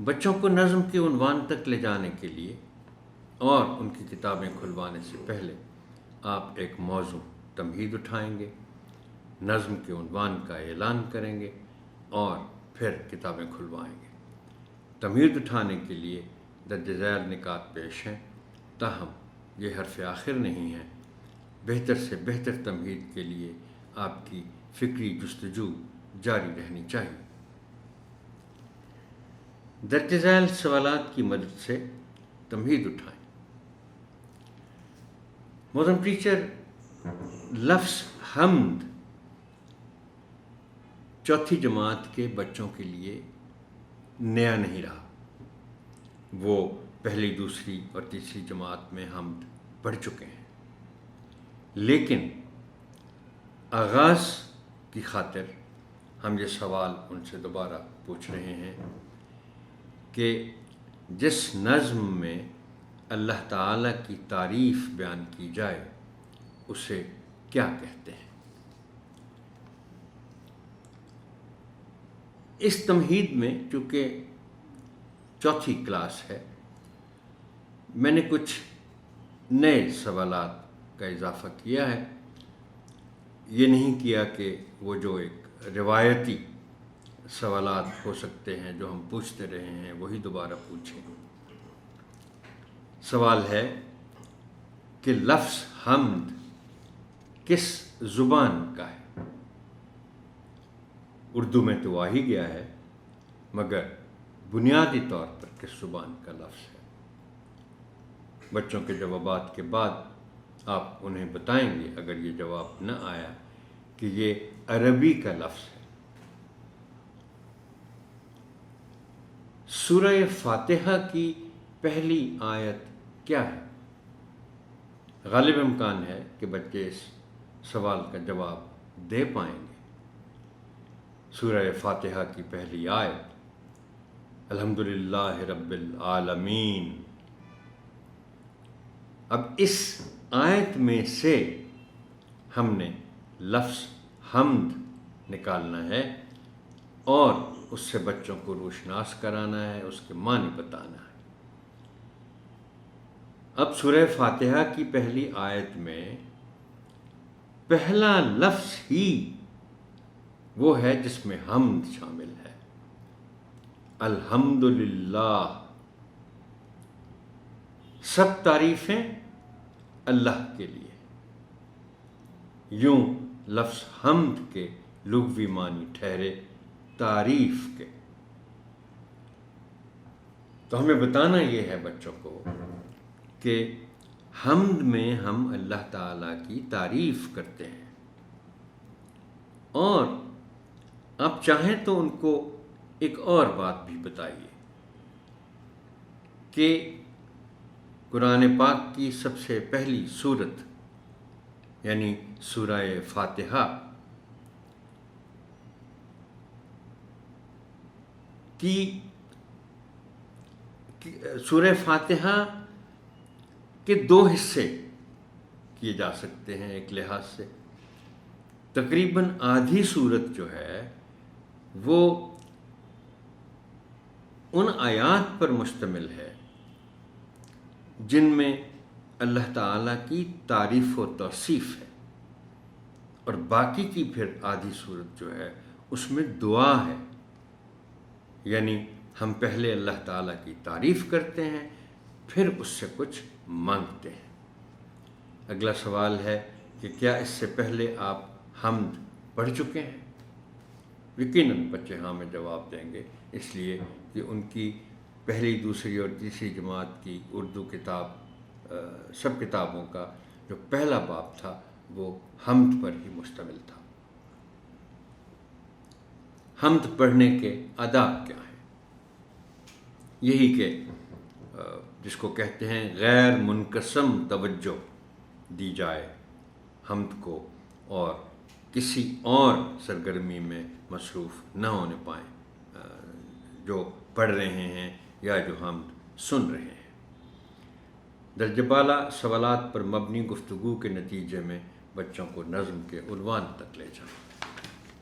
بچوں کو نظم کے عنوان تک لے جانے کے لیے اور ان کی کتابیں کھلوانے سے پہلے آپ ایک موضوع تمہید اٹھائیں گے، نظم کے عنوان کا اعلان کریں گے اور پھر کتابیں کھلوائیں گے۔ تمہید اٹھانے کے لیے درج ذیل نکات پیش ہیں، تاہم یہ حرف آخر نہیں ہے۔ بہتر سے بہتر تمہید کے لیے آپ کی فکری جستجو جاری رہنی چاہیے۔ درج ذیل سوالات کی مدد سے تمہید اٹھائیں۔ محترم ٹیچر، لفظ حمد چوتھی جماعت کے بچوں کے لیے نیا نہیں رہا۔ وہ پہلی، دوسری اور تیسری جماعت میں حمد پڑھ چکے ہیں، لیکن آغاز کی خاطر ہم یہ سوال ان سے دوبارہ پوچھ رہے ہیں کہ جس نظم میں اللہ تعالیٰ کی تعریف بیان کی جائے اسے کیا کہتے ہیں؟ اس تمہید میں چونکہ چوتھی کلاس ہے، میں نے کچھ نئے سوالات کا اضافہ کیا ہے۔ یہ نہیں کیا کہ وہ جو ایک روایتی سوالات ہو سکتے ہیں جو ہم پوچھتے رہے ہیں وہی دوبارہ پوچھیں۔ سوال ہے کہ لفظ حمد کس زبان کا ہے؟ اردو میں تو آ ہی گیا ہے، مگر بنیادی طور پر کس زبان کا لفظ ہے؟ بچوں کے جوابات کے بعد آپ انہیں بتائیں گے، اگر یہ جواب نہ آیا، کہ یہ عربی کا لفظ ہے۔ سورہ فاتحہ کی پہلی آیت کیا ہے؟ غالب امکان ہے کہ بچے اس سوال کا جواب دے پائیں گے۔ سورہ فاتحہ کی پہلی آیت الحمدللہ رب العالمین۔ اب اس آیت میں سے ہم نے لفظ حمد نکالنا ہے اور اس سے بچوں کو روشناس کرانا ہے، اس کے معنی بتانا ہے۔ اب سورہ فاتحہ کی پہلی آیت میں پہلا لفظ ہی وہ ہے جس میں حمد شامل ہے، الحمدللہ۔ سب تعریفیں اللہ کے لیے۔ یوں لفظ حمد کے لغوی معنی ٹھہرے تعریف کے۔ تو ہمیں بتانا یہ ہے بچوں کو کہ حمد میں ہم اللہ تعالیٰ کی تعریف کرتے ہیں، اور آپ چاہیں تو ان کو ایک اور بات بھی بتائیے کہ قرآن پاک کی سب سے پہلی سورت یعنی سورہ فاتحہ سورہ فاتحہ کے دو حصے کیے جا سکتے ہیں ایک لحاظ سے۔ تقریباً آدھی سورت جو ہے وہ ان آیات پر مشتمل ہے جن میں اللہ تعالیٰ کی تعریف و توصیف ہے، اور باقی کی پھر آدھی صورت جو ہے اس میں دعا ہے، یعنی ہم پہلے اللہ تعالیٰ کی تعریف کرتے ہیں پھر اس سے کچھ مانگتے ہیں۔ اگلا سوال ہے کہ کیا اس سے پہلے آپ حمد پڑھ چکے ہیں؟ یقیناً بچے ہاں میں جواب دیں گے، اس لیے کہ ان کی پہلی، دوسری اور تیسری جماعت کی اردو کتاب سب کتابوں کا جو پہلا باب تھا وہ حمد پر ہی مشتمل تھا۔ حمد پڑھنے کے آداب کیا ہیں؟ یہی کہ جس کو کہتے ہیں غیر منقسم توجہ دی جائے حمد کو، اور کسی اور سرگرمی میں مصروف نہ ہونے پائیں جو پڑھ رہے ہیں یا جو حمد سن رہے ہیں۔ درجہ بالا سوالات پر مبنی گفتگو کے نتیجے میں بچوں کو نظم کے عنوان تک لے جائیں۔